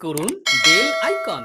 করুন bell icon.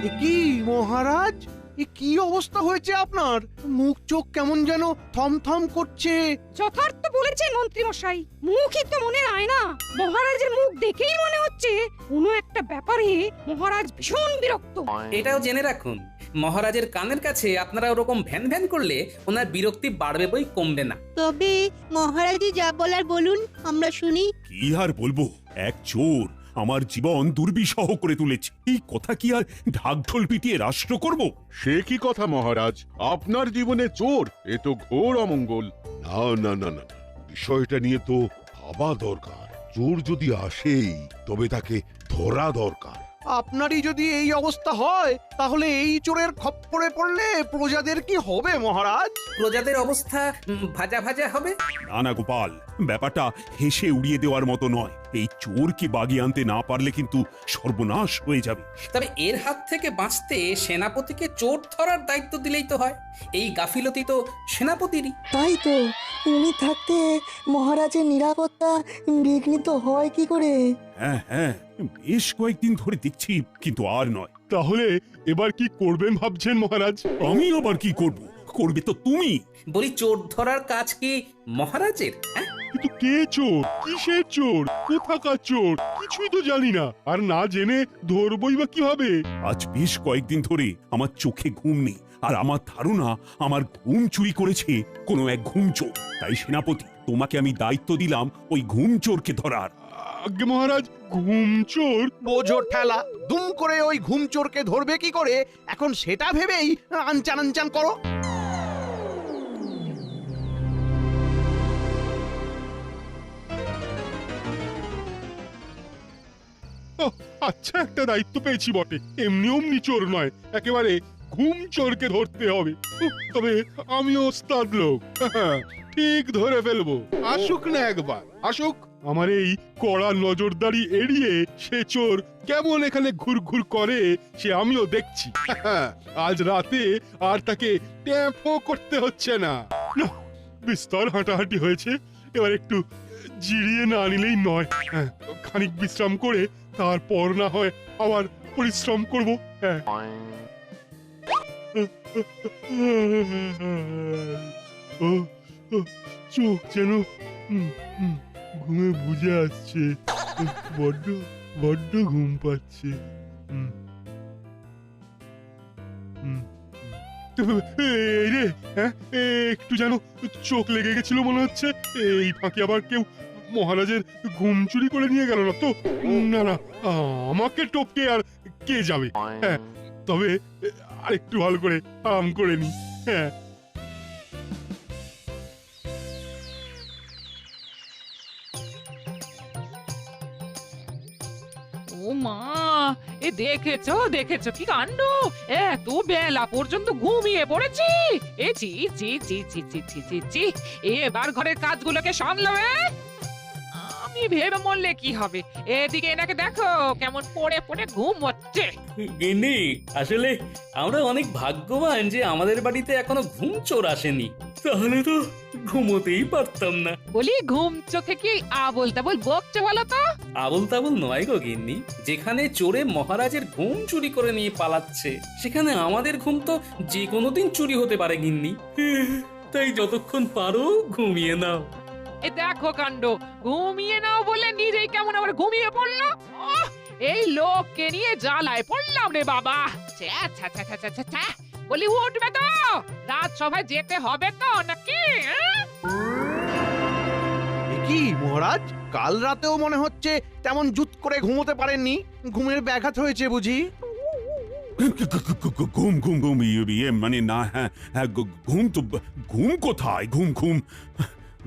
এ কি মহারাজ, এ কি অবস্থা হয়েছে আপনার? মুখ চোখ কেমন যেন থমথম করছে। যথার্থ বলেছেন মন্ত্রী মশাই, মুখই তো মনের আয়না। মহারাজের মুখ দেখেই মনে হচ্ছে কোনো একটা ব্যাপারে মহারাজ ভীষণ বিরক্ত। এটাও জেনে রাখুন, মহারাজের কানের কাছে আপনারা ওরকম ভ্যান ভ্যান করলে ওনার বিরক্তি বাড়বে বই কমবে না। তবে মহারাজই যা বলার বলুন, আমরা শুনি। কি আর বলবো, এক চোর আমার জীবন দুর্বিষহ করে তুলেছে। এই কথা কি আর ঢাকঢোল পিটিয়ে রাষ্ট্র করব? সে কি কথা মহারাজ, আপনার জীবনে চোর, এ তো ঘোর অমঙ্গল। না না না না না, বিষয়টা নিয়ে তো ভাবা দরকার। চোর যদি আসেই তবে তাকে ধরা দরকার। আপনারই যদি এই অবস্থা হয় তাহলে এই চোরের খপ্পরে পড়লে প্রজাদের কি হবে মহারাজ? প্রজাদের অবস্থা ভাজা ভাজা হবে। না না গোপাল, ব্যাপারটা হেসে উড়িয়ে দেওয়ার মতো নয়। এই চোরকে বাগিয়ে আনতে না পারলে কিন্তু সর্বনাশ হয়ে যাবে। তবে এর হাত থেকে বাঁচতে সেনাপতিকে চোর ধরার দায়িত্ব দিলেই তো হয়। এই গাফিলতি তো সেনাপতিরই। তাই তো, উনি থাকতে মহারাজের নিরাপত্তা বিঘ্নিত হয় কি করে? হ্যাঁ হ্যাঁ, বেশ কয়েকদিন ধরে দেখছি, কিন্তু আর নয়। তাহলে এবার কি করবেন ভাবছেন মহারাজ? আমি আবার কি করব? করবে তো তুমি। বলি, চোর ধরার কাজ কি মহারাজের? হ্যাঁ, কিন্তু কে চোর, কিসের চোর, কোথাকার চোর, কিছুই তো জানি না। আর না জেনে ধরবই বা কিভাবে? আজ বেশ কয়েকদিন ধরে আমার চোখে ঘুম নেই, আর আমার ধারণা আমার ঘুম চুরি করেছে কোনো এক ঘুম চোর। তাই সেনাপতি, তোমাকে আমি দায়িত্ব দিলাম ওই ঘুম চোরকে ধরার। আজ্ঞে মহারাজ, ঘুম চোর? বোঝো ঠেলা, দুম করে ওই ঘুম চোরকে ধরবে কি করে এখন সেটা ভেবেই আনচান আনচান করো। ওহ, আচ্ছা, একটা দায়িত্ব পেয়েছি বটে। এমনি অমনি চোর নয়, একেবারে ঘুম চোরকে ধরতে হবে। তবে আমিও ওস্তাদ লোক, ঠিক ধরে ফেলবো। আসুক না একবার, আসুক। আমার এই কড়া নজরদারি এড়িয়ে সে চোর কেমন এখানে ঘুরঘুর করে সে আমিও দেখছি। আজ রাতে আর তাকে ট্যাপও করতে হচ্ছে না। নাহ, বিস্তর হাঁটাহাঁটি হয়েছে, এবার একটু জিরিয়ে না নিলেই নয়। খানিক বিশ্রাম করে তারপর না হয় আবার পরিশ্রম করব। হ্যাঁ, চোখ যেন ঘুমে বুঝে আসছে, বড্ড বড্ড ঘুম পাচ্ছে। এই রে, হ্যাঁ, একটু যেন চোখ লেগে গেছিল মনে হচ্ছে। এই ফাঁকে আবার কেউ মহারাজের ঘুম চুরি করে নিয়ে গেল না তো? না না, আমাকে টপকে আর কে যাবে? হ্যাঁ, তবে আরেকটু ভালো করে আরাম করে নি। হ্যাঁ, ও মা, এ দেখেছো দেখেছো কি কাণ্ড! এত বেলা পর্যন্ত ঘুমিয়ে পড়েছি। এ চি চি চি চি চি চি চি চি, এবার ঘরের কাজগুলোকে সামলাবে। আমি ভেবে মরলে কি হবে, এদিকে এনাকে দেখো কেমন পড়ে পড়ে ঘুম হচ্ছে। গিন্নি, আসলে আমরা অনেক ভাগ্যবান যে আমাদের বাড়িতে এখনো ঘুম চোর আসেনি, তাহলে তো ঘুমোতেই পারতাম না। বলি, ঘুম চোখে কি আবোল তাবোল বকছে বলো তো? আবল তাবল নয় গো গিন্নি, যেখানে চোরে মহারাজের ঘুম চুরি করে নিয়ে পালাচ্ছে সেখানে আমাদের ঘুম তো যে কোনো দিন চুরি হতে পারে গিন্নি। তাই যতক্ষণ পারো ঘুমিয়ে নাও। এ দেখো কাণ্ড, ঘুমিয়ে নাও বলে নিজেই কেমন আবার ঘুমিয়ে পড়লো। ওহ, এই লোককে নিয়ে জ্বালায় পড়লাম রে বাবা। ছ্যা, ছ্যা, ছ্যা, ছ্যা, ছ্যা, ছ্যা, ছ্যা। বলি, উঠবে তো? রাত সভায় যেতে হবে তো নাকি? এ কি মহারাজ, কাল রাতেও মনে হচ্ছে তেমন জুত করে ঘুমোতে পারেননি, ঘুমের ব্যাঘাত হয়েছে বুঝি? ঘুম ঘুম ঘুম, ইয়ে মানে না, হ্যাঁ হ্যাঁ, ঘুম তো ঘুম কোথায়? ঘুম ঘুম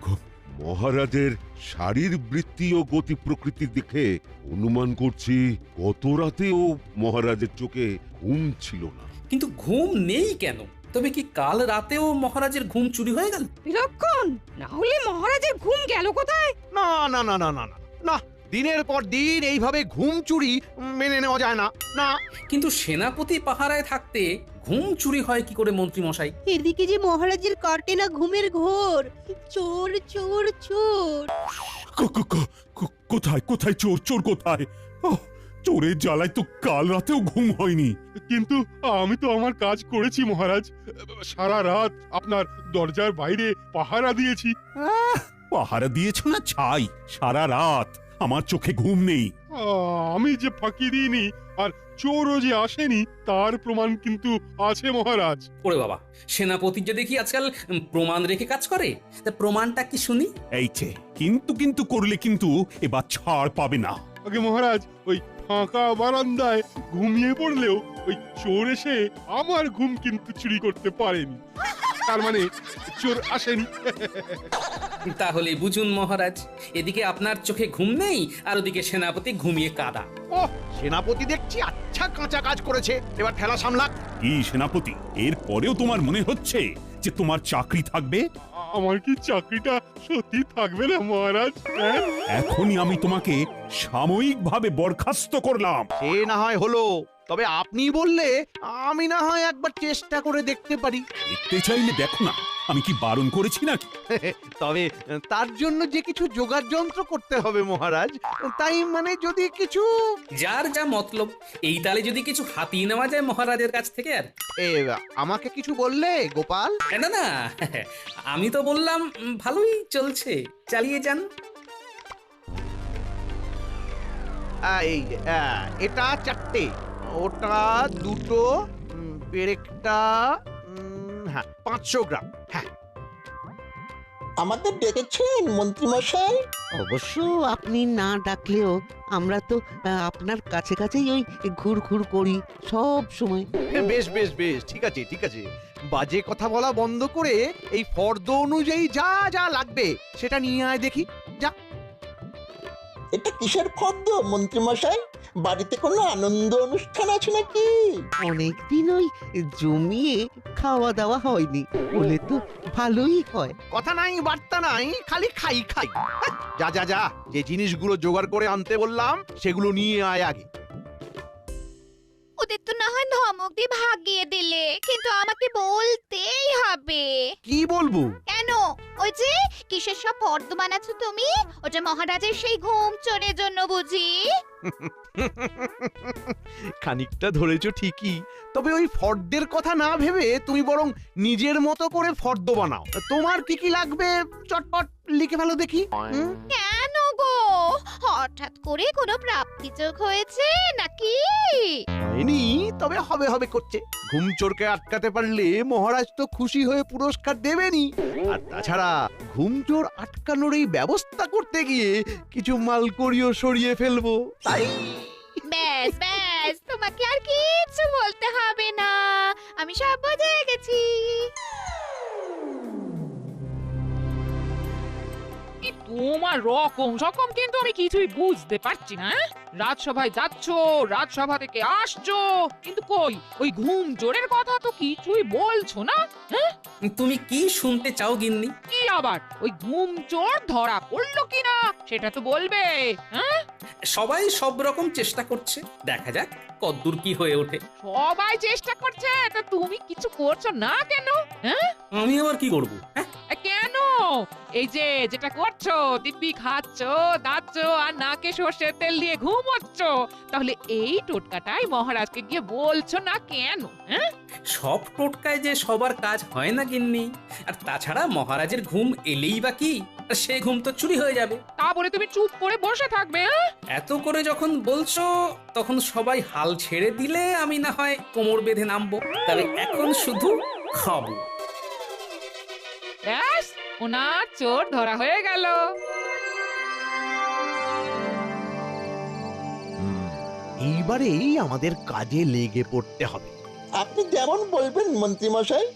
ঘুম। মহারাজের শারীরবৃত্তি ও গতি প্রকৃতি দেখে অনুমান করছি গত রাতেও মহারাজের চোখে ঘুম ছিল না। কিন্তু ঘুম নেই কেন? তবে কি কাল রাতেও মহারাজের ঘুম চুরি হয়ে গেল? বিলক্ষণ, না হলে মহারাজের ঘুম গেল কোথায়? না না না না না না না, দিনের পর দিন এইভাবে ঘুম চুরি মেনে নেওয়া যায় না। না, কিন্তু সেনাপতি পাহারায় থাকতে ঘুম চুরি হয় কি করে মন্ত্রী মশাই? এদিকে যে মহারাজের কাটে না ঘুমের ঘোর। চোর চোর চোর। কোথায় কোথায় চোর? চোর কোথায়? ওহ, চোরের জ্বালায় তো কাল রাতেও ঘুম হয়নি। কিন্তু আমি তো আমার কাজ করেছি মহারাজ, সারা রাত আপনার দরজার বাইরে পাহারা দিয়েছি। পাহারা দিয়েছ না ছাই, সারা রাত আমার চোখে ঘুম নেই। আমি যে ফাঁকি দিইনি আর চোরও যে আসেনি তার প্রমাণ কিন্তু আছে মহারাজ। ওরে বাবা, সেনাপতি যে দেখি আজকাল প্রমাণ রেখে কাজ করে, তা প্রমাণটা কি শুনি? এই যে কিন্তু কিন্তু করলে কিন্তু এবার ছাড় পাবে না। আগে মহারাজ, ওই ফাঁকা বারান্দায় ঘুমিয়ে পড়লেও ওই চোর এসে আমার ঘুম কিন্তু চুরি করতে পারেনি। তার মানে চোর আসেনি। তাহলে বুঝুন মহারাজ, এদিকে আপনার চোখে ঘুম নেই আর ওদিকে সেনাপতি ঘুমিয়ে কাদা। ও সেনাপতি দেখছি আচ্ছা কাঁচা কাজ করেছে, এবার ঠেলা সামলাক। কি সেনাপতি, এর পরেও তোমার মনে হচ্ছে যে তোমার চাকরি থাকবে? আমার কি চাকরিটা সত্যি থাকবে না মহারাজ? হ্যাঁ? এখনই আমি তোমাকে সাময়িকভাবে বরখাস্ত করলাম। সে না হয় হলো, তবে আপনি বললে আমি না হয় একবার চেষ্টা করে দেখতে পারি। দেখতে চাইলে দেখো না, আমি কি বারণ করেছি নাকি? তবে তার জন্য যে কিছু জোগাড় যন্ত্র করতে হবে মহারাজ, তাই মানে যদি কিছু যার যা মতলব, এই তালে যদি কিছু হাতিয়ে নেওয়া যায় মহারাজের কাছ থেকে। আর এ, আমাকে কিছু বললে গোপাল? না না, আমি তো বললাম ভালোই চলছে, চালিয়ে যান। এই এটা 4টে, ওটা 2টো, পেরেকটা হ্যাঁ 500 গ্রাম। হ্যাঁ, আমাদের ডেকেছেন মন্ত্রীমশাই? অবশ্য আপনি না ডাকলেও আমরা তো আপনার কাছে কাছেই ওই ঘুরঘুর করি সব সময়। বেশ বেশ বেশ, ঠিক আছে ঠিক আছে। বাজে কথা বলা বন্ধ করে এই ফর্দ অনুযায়ী যা যা লাগবে সেটা নিয়ে আয় দেখি। যা। এটা কিসের ফর্দ মন্ত্রীমশাই? বাড়িতে কোনো আনন্দ অনুষ্ঠান আছে নাকি? অনেকদিন ওই জমিয়ে খাওয়া দাওয়া হয়নি, বলে তো ভালোই হয়। কথা নাই বার্তা নাই, খালি খাই খাই। হ্যাঁ, যা যা যা, যে জিনিসগুলো জোগাড় করে আনতে বললাম সেগুলো নিয়ে আয় আগে। ওদের তো না হয় ধমক দিয়ে ভাগিয়ে দিলে, কিন্তু আমাকে বলতেই হবে। কি বলবো? কেন? ওই যে কিসের সব ফর্দ বানাচ্ছো তুমি, ওটা মহারাজের সেই ঘুম চোরের জন্য বুঝি? খানিকটা ধরেছো ঠিকই, তবে ওই ফর্দের কথা না ভেবে তুমি বরং নিজের মতো করে ফর্দ বানাও। তোমার কি কি লাগবে চটপট লিখে ভালো দেখি। কেন গো, হঠাৎ করে কোনো প্রাপ্তি চোখ হয়েছে নাকি? হয়নি, তবে হবে হবে করছে। ঘুম চোরকে আটকাতে পারলে মহারাজ তো খুশি হয়ে পুরস্কার দেবেনই। আর তাছাড়া ঘুম চোর আটকানোর এই ব্যবস্থা করতে গিয়ে কিছু মালকড়িও সরিয়ে ফেলবো, তাই। ব্যাস ব্যাস, তোমাকে আর কিছু বলতে হবে না, আমি সব বুঝে গেছি। তোমার রকম সকম কিন্তু আমি কিছুই বুঝতে পারছি না। রাজসভায় যাচ্ছ, রাজসভা থেকে আসছো, কিন্তু কই ওই ঘুম চোরের কথা তো কিছুই বলছো না। হ্যাঁ, তুমি কি শুনতে চাও গিন্নি? কি আবার ওই ঘুম চোর ধরা পড়লো কিনা সেটা তো বলবে। হ্যাঁ, সবাই সব রকম চেষ্টা করছে, দেখা যাক কদ্দূর কি হয়ে ওঠে। সবাই চেষ্টা করছে, তা তুমি কিছু করছো না কেন? হ্যাঁ, আমি আবার কি করব? কেন? এই যে যেটা করছো, দিব্যি খাচ্ছো, দাচ্ছো আর নাকে সর্ষের তেল দিয়ে ঘুমোচ্ছ, তাহলে এই টোটকাটাই মহারাজকে গিয়ে বলছো না কেন? হ্যাঁ, সব টোটকায় যে সবার কাজ হয় না গিন্নি। আর তাছাড়া মহারাজের ঘুম এলেই বা কি, আর সে ঘুম তো চুরি হয়ে যাবে। তা বলে তুমি চুপ করে বসে থাকবে? হ্যাঁ, এত করে যখন বলছো, তখন সবাই হাল ছেড়ে দিলে আমি না হয় কোমর বেঁধে নামবো। তবে এখন শুধু খাবো। ব্যাস, ওনার চোর ধরা হয়ে গেল। এইবারেই আমাদের কাজে লেগে পড়তে হবে। আপনি যেমন বলবেন মন্ত্রীমশাই।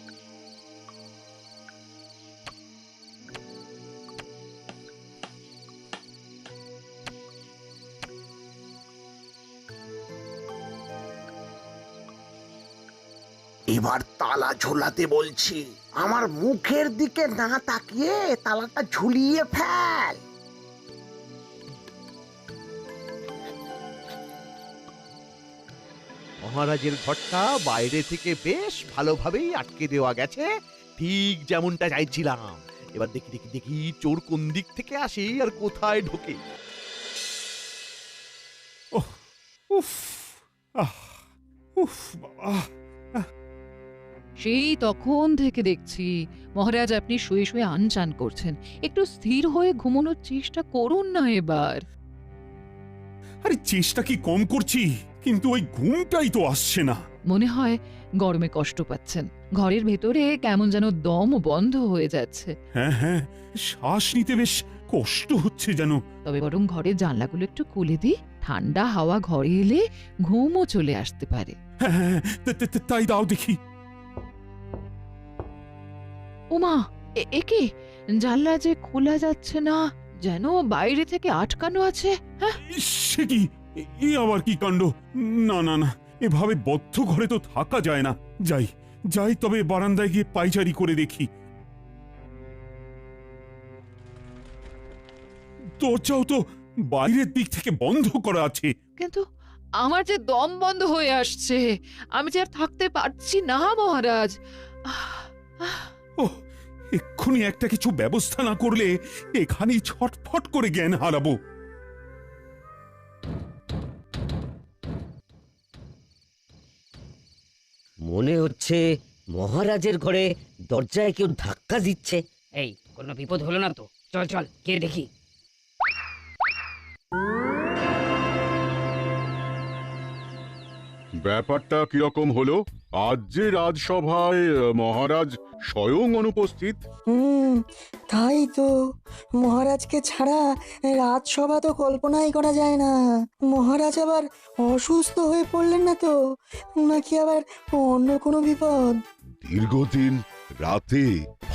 এবার তালা ঝোলাতে বলছি, আমার মুখের দিকে না তাকিয়ে তালাটা ঝুলিয়ে ফেল। মহারাজের ঘরটা বাইরে থেকে বেশ ভালোভাবেই আটকে দেওয়া গেছে, ঠিক যেমনটা চাইছিলাম। এবার দেখি দেখি দেখি চোর কোন দিক থেকে আসে আর কোথায় ঢোকে। উফ আহ উফ বাবা। সেই তখন থেকে দেখছি মহারাজ আপনি শুয়ে শুয়ে আনচান করছেন। একটু স্থির হয়ে ঘুমানোর চেষ্টা করুন না এবার। আরে চেষ্টা কি কম করছি, কিন্তু ওই ঘুমটাই তো আসছে না। মনে হয় গরমে কষ্ট পাচ্ছেন, ঘরের ভেতরে কেমন যেন দম বন্ধ হয়ে যাচ্ছে। হ্যাঁ হ্যাঁ, শ্বাস নিতে বেশ কষ্ট হচ্ছে যেন। তবে বরং ঘরের জানলাগুলো একটু খুলে দিই, ঠান্ডা হাওয়া ঘরে এলে ঘুমও চলে আসতে পারে। হ্যাঁ হ্যাঁ, তাই দাও দেখি। ওমা, একে জানলা যে খোলা যাচ্ছে না, যেন বাইরে থেকে আটকানো আছে। হ্যাঁ, সে কি, এ আবার কি কাণ্ড! না না না, এভাবে বদ্ধ ঘরে তো থাকা যায় না। যাই যাই, তবে বারান্দায় গিয়ে পায়চারি করে দেখি। দরজাও তো বাইরের দিক থেকে বন্ধ করা আছে। কিন্তু আমার যে দম বন্ধ হয়ে আসছে, আমি যে আর থাকতে পারছি না মহারাজ। ওহ, এক্ষুনি একটা কিছু ব্যবস্থা না করলে এখানেই ছটফট করে জ্ঞান হারাবো। মনে হচ্ছে মহারাজের ঘরে দরজায় কেউ ধাক্কা দিচ্ছে। এই, কোনো বিপদ হলো না তো? চল চল গিয়ে দেখি। ব্যাপারটা কিরকম হলো? আজ যে রাজসভায় মহারাজ স্বয়ং অনুপস্থিত। তাই তো, মহারাজকে ছাড়া রাজসভা তো কল্পনাই করা যায় না। মহারাজ আবার অসুস্থ হয়ে পড়লেন না তো, নাকি আবার অন্য কোনো বিপদ? দীর্ঘদিন রাতে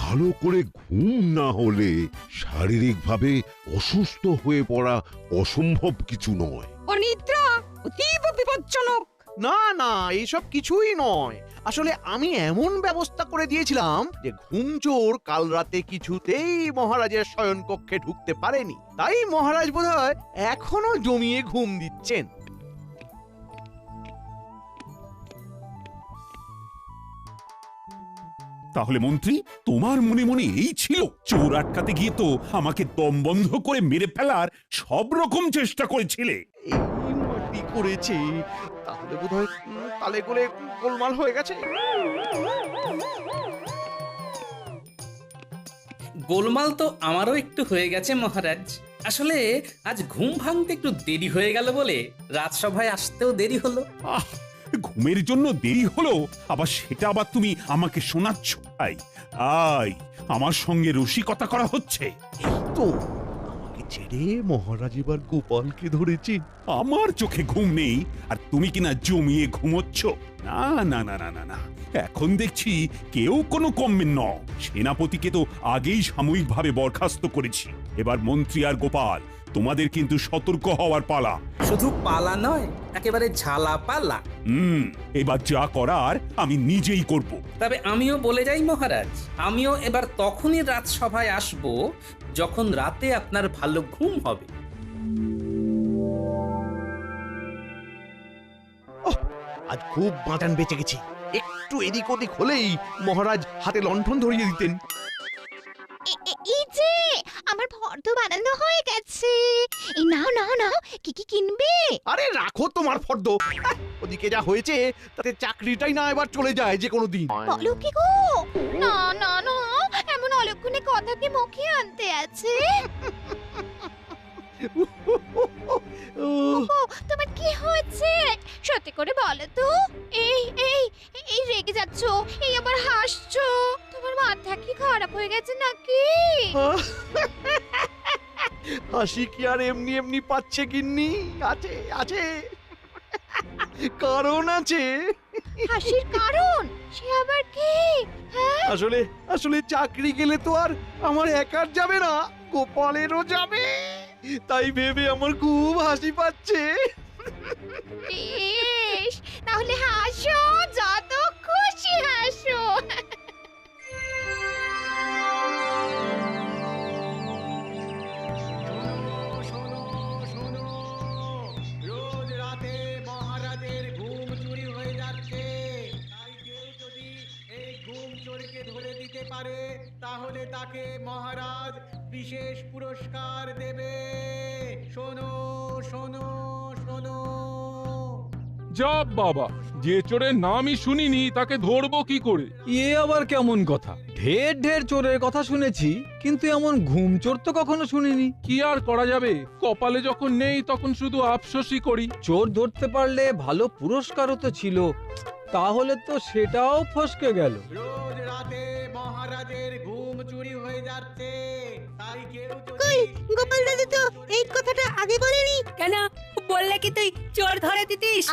ভালো করে ঘুম না হলে শারীরিকভাবে অসুস্থ হয়ে পড়া অসম্ভব কিছু নয়। অনিদ্রা অতীব বিপজ্জনক। না না, এইসব কিছুই নয়। আসলে আমি এমন ব্যবস্থা করে দিয়েছিলাম যে ঘুমচোর কাল রাতে কিছুতেই মহারাজের শয়নকক্ষে ঢুকতে পারেনি, তাই মহারাজ বোধহয় এখনো জমিয়ে ঘুম দিচ্ছেন। তাহলে মন্ত্রী, তোমার মনে মনে এই ছিল? চোর আটকাতে গিয়ে তো আমাকে দম বন্ধ করে মেরে ফেলার সব রকম চেষ্টা করেছিলে। এই মাটি করেছে, তাহলে বোধহয় তালে গোলে গোলমাল হয়ে গেছে। গোলমাল তো আমারও একটু হয়ে গেছে মহারাজ। আসলে আজ ঘুম ভাঙতে একটু দেরি হয়ে গেল বলে রাজসভায় আসতেও দেরি হলো। আহ, ঘুমের জন্য দেরি হলো, আবার সেটা আবার তুমি আমাকে শোনাচ্ছ? আই, আমার সঙ্গে রসিকতা করা হচ্ছে তো। আমাকে ছেড়ে মহারাজ এবার গোপালকে ধরেছে। আমার চোখে ঘুম নেই আর তুমি কিনা জমিয়ে ঘুমোচ্ছ? না না না না না না, এখন দেখছি কেউ কোনো কমবেন ন। সেনাপতিকে তো আগেই সাময়িকভাবে বরখাস্ত করেছি। এবার মন্ত্রী আর গোপাল, তোমাদের কিন্তু সতর্ক হওয়ার পালা। শুধু পালা নয়, একেবারে ঝালা পালা। এবার যা করার আমি নিজেই করব। তবে আমিও বলে যাই মহারাজ, আমিও এবার তখনই রাজসভায় আসব যখন রাতে আপনার ভালো ঘুম হবে। আজ খুব বাঁচান বেঁচে গেছি। একটু এদিক ওদিক হলেই মহারাজ হাতে লণ্ঠন ধরিয়ে দিতেন। এই যে আমার ফর্দ বানানো হয়ে গেছে। এই নাও নাও নাও, কি কি কিনবে? আরে রাখো তোমার ফর্দ। ওদিকে যা হয়েছে তাতে চাকরিটাই না এবার চলে যায় যে কোনো দিন। বলো কি গো? না না না, এমন অলক্ষণে কথা কি মুখে আনতে আছে? তোমার কি হয়েছে? সত্যি করে বলো তো। এই এই এই রেগে যাচ্ছ, এই আবার হাসছো। তোমার মাথা কি খারাপ হয়ে গেছে নাকি? হাসি কি আর এমনি এমনি পাচ্ছে গিন্নি? আছে আছে, কারণ আছে। হাসির কারণ? সে আবার কি? আসলে আসলে চাকরি গেলে তো আর আমার একার যাবে না, গোপালেরও যাবে। তাই ভেবে আমার খুব হাসি পাচ্ছে। বেশ, তাহলে হাসো, যত খুশি হাসো। রোজ রাতে মহারাজের ঘুম চুরি হয়ে কাকে মহারাজ বিশেষ পুরস্কার দেবে? শোনো শোনো শোনো। যা বাবা, যে চোরের নামই শুনিনি তাকে ধরবো কি করে? এ আবার কেমন কথা? ঢের ঢের চোরের কথা শুনেছি, কিন্তু এমন ঘুম চোর তো কখনো শুনিনি। কি আর করা যাবে, কপালে যখন নেই তখন শুধু আফসোসই করি। চোর ধরতে পারলে ভালো পুরস্কারও তো ছিল, তাহলে তো সেটাও ফসকে গেল। রোজ রাতে মহারাজের ঘুম চুরি হয়ে যাচ্ছে, তাই কেউ কই গোপাল দাদু তো এই কথাটা আগে বলেনি কেন? বললে কি তুই চোর ধরে দিতিস?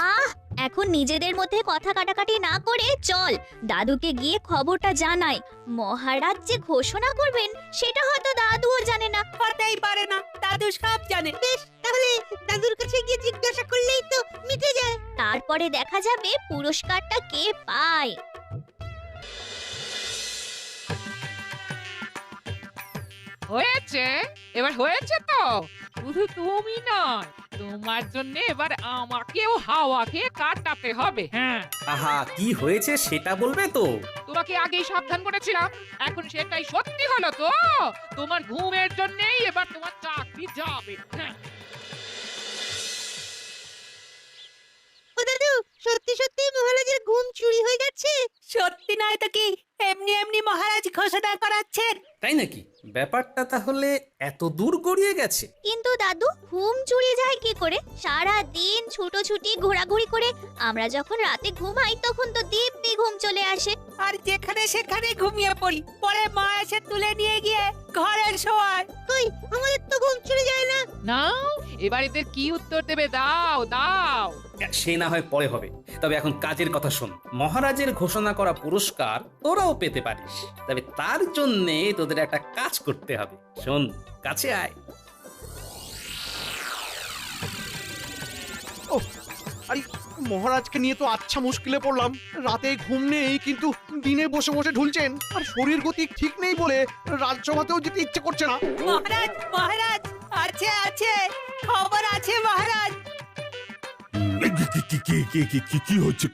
এখন নিজেদের মধ্যে কথা কাটাকাটি না করে চল দাদুকে গিয়ে খবরটা জানাই। মহারাজ যে ঘোষণা করবেন সেটা হয়তো দাদুও জানে না। হতেই পারে না, দাদু সব জানে। বেশ, তাহলে দাদুর কাছে গিয়ে জিজ্ঞাসা করলেই তো মিটে যায়। তারপরে দেখা যাবে পুরস্কারটা কে পায়। হয়েছে, এবার হয়েছে তো। শুধু তুমি নয়, তোমার জন্য এবার আমাকেও হাওয়াকে কাটাতে হবে। হ্যাঁ, আহা, কি হয়েছে সেটা বলবে তো? তোমাকে আগেই সাবধান করেছিলাম, এখন সেটাই সত্যি হলো তো। তোমার ঘুমের জন্যই এবার তোমার চাকরি যাবে। হ্যাঁ। ও দাদু, সত্যি সত্যি মহারাজের ঘুম চুরি হয়ে যাচ্ছে? সত্যি নয় তো কি, এমনি এমনি মহারাজ ঘোষণা করাচ্ছেন। তাই নাকি? ব্যাপারটা তাহলে এত দূর গড়িয়ে গেছে। কিন্তু দাদু, ঘুম চুরি যায় কি করে? সারা দিন ছুটোছুটি ঘোরাঘুরি করে আমরা যখন রাতে ঘুমাই তখন তো দিব্যি ঘুম চলে আসে। আর যেখানে সেখানে ঘুমিয়ে পড়ি, পরে মা এসে তুলে নিয়ে গিয়ে ঘরের শোয়ায়। কই, আমাদের তো ঘুম চুরি যায় না। নাও, এবার এদের কি উত্তর দেবে? দাও দাও। সে না হয় পরে হবে, তবে এখন কাজের কথা শোন। মহারাজের ঘোষণা করা পুরস্কার তোরাও পেতে পারিস, তবে তার জন্য তোদের একটা কাজ করতে হবে। শোন, কাছে আয়। ও আরে, মহারাজকে নিয়ে তো আচ্ছা মুশকিলে পড়লাম। রাতে ঘুম নেই, কিন্তু দিনে বসে বসে ঢুলছেন, আর শরীর গতি ঠিক নেই বলে রাজসভাতেও যেতে ইচ্ছে করছে না। মহারাজ, মহারাজ আছে আছে, খবর আছে মহারাজ। কি হচ্ছে?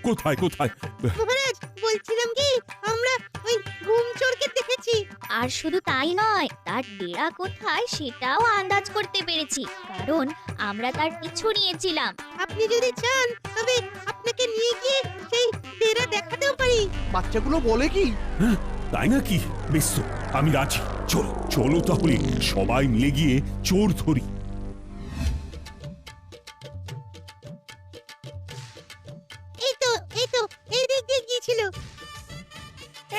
কোথায় কোথায়? মহারাজ, বলছিলাম কি, আমরা ওই ঘুম চোরকে দেখেছি। আর শুধু তাই নয়, তার ডেরা কোথায় সেটাও আন্দাজ করতে পেরেছি, কারণ আমরা তার পিছু নিয়েছিলাম। আপনি যদি চান তবে আপনাকে নিয়ে গিয়ে সেই ডেরা দেখাতেও পারি। বাচ্চাগুলো বলে কি? হ্যাঁ, তাই নাকি? বেশ তো, আমি রাজি। চলো চলো তাহলে সবাই মিলে গিয়ে চোর ধরি। এই তো এই দিক দিয়ে গিয়েছিল।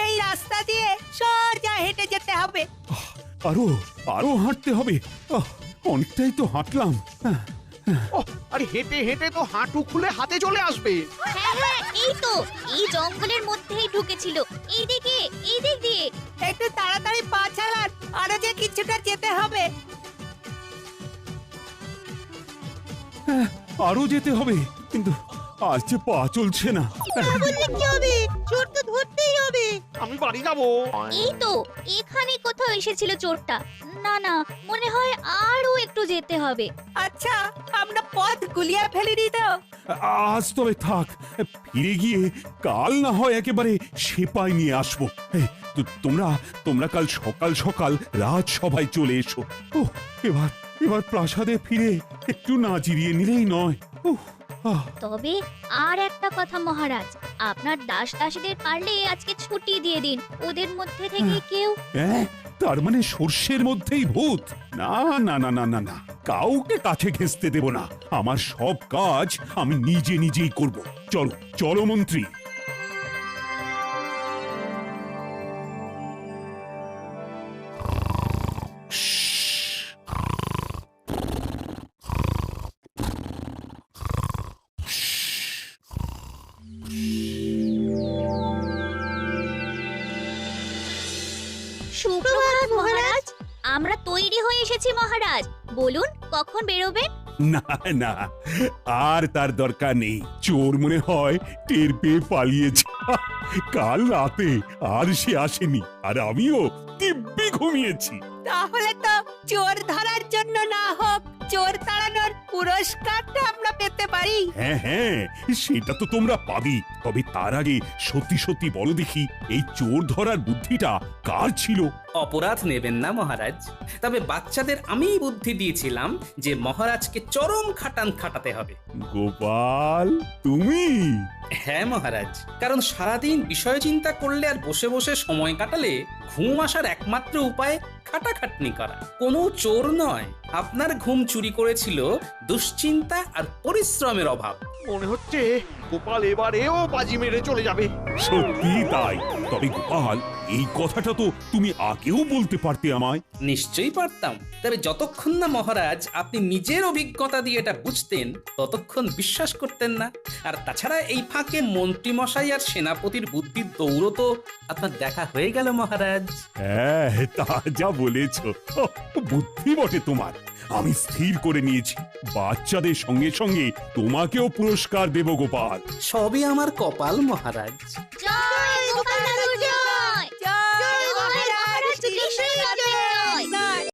এই রাস্তা দিয়ে সোজা হেঁটে যেতে হবে। আরো আরো হাঁটতে হবে। অনেকটাই তো হাঁটলাম। আরে হেঁটে হেঁটে তো হাঁটু খুলে হাতে চলে আসবে। হ্যাঁ হ্যাঁ, এই তো, এই জঙ্গলের মধ্যেই ঢুকেছিল। এই দিকে, এই দিক দিয়ে। একটু তাড়াতাড়ি পা চালান, আরো যে কিছুটা যেতে হবে। আরো যেতে হবে, কিন্তু আজ যে পা চলছে না। বললে কি হবে? চোর তো ধরতেই হবে। আমি বাড়ি যাব। এই তো, এখানে কোথাও এসেছিল চোরটা। না না, মনে হয় আরো একটু যেতে হবে। আচ্ছা, আমরা পথ গুলিয়ে ফেলিনি তো? আজ তবে থাক, ফিরে গিয়ে কাল না হয় একেবারে সেপাই নিয়ে আসবো। তোমরা কাল সকাল সকাল রাজসভায় চলে এসো। এবার প্রাসাদে ফিরে একটু না জিরিয়ে নিলেই নয়। তবে আর একটা কথা মহারাজ, আপনার দাস দাসীদের পারলে আজকে ছুটি দিয়ে দিন। ওদের মধ্যে থেকে কেউ। তার মানে সর্ষের মধ্যেই ভূত? না না না না না না, কাউকে কাছে ঘেঁষতে দেব না। আমার সব কাজ আমি নিজেই করব। চলো চলো মন্ত্রী। সুপ্রভাত মহারাজ, আমরা তৈরি হয়ে এসেছি মহারাজ। বলুন কখন বেরোবেন? না না, আর তার দরকার নেই। চোর মনে হয় টের পেয়ে পালিয়েছে। কাল রাতে আর সে আসেনি, আর আমিও দিব্যি ঘুমিয়েছি। তাহলে তো চোর ধরার জন্য না হোক, চোর তাড়ানোর পুরস্কারটা আমরা পেতে পারি। হ্যাঁ হ্যাঁ, সেটা তো তোমরা পাবি। তবে তার আগে সত্যি সত্যি বলো দেখি, এই চোর ধরার বুদ্ধিটা কার ছিল? অপরাধ নেবেন না মহারাজ। তবে বাচ্চাদের আমি বুদ্ধি দিয়েছিলাম যে মহারাজকে চরম খাটান খাটাতে হবে। গোপাল, তুমি? হ্যাঁ মহারাজ, কারণ সারাদিন বিষয় চিন্তা করলে আর বসে বসে সময় কাটালে ঘুম আসার একমাত্র উপায় খাটাখাটনি করা। কোনো চোর নয়, আপনার ঘুম চুরি করেছিল দুশ্চিন্তা আর পরিশ্রমের অভাব। মনে হচ্ছে গোপাল এবারেও বাজি মেরে চলে যাবে। সত্যি তাই। তবে গোপাল, এই কথাটা তো তুমি আগেও বলতে পারতে আমায়। নিশ্চয়ই পারতাম, তবে যতক্ষণ না মহারাজ আপনি নিজের অভিজ্ঞতা দিয়ে এটা বুঝতেন ততক্ষণ বিশ্বাস করতেন না। আর তাছাড়া এই ফাঁকে মন্ত্রী মশাই আর সেনাপতির বুদ্ধির দৌড়ও তো আপনার দেখা হয়ে গেল মহারাজ। হ্যাঁ, তা যা বলেছ, বুদ্ধি বটে তোমার। আমি স্থির করে নিয়েছি, বাচ্চাদের সঙ্গে সঙ্গে তোমাকেও পুরস্কার দেব গোপাল। সবই আমার কপাল মহারাজ। জয় গোপাল দাদুর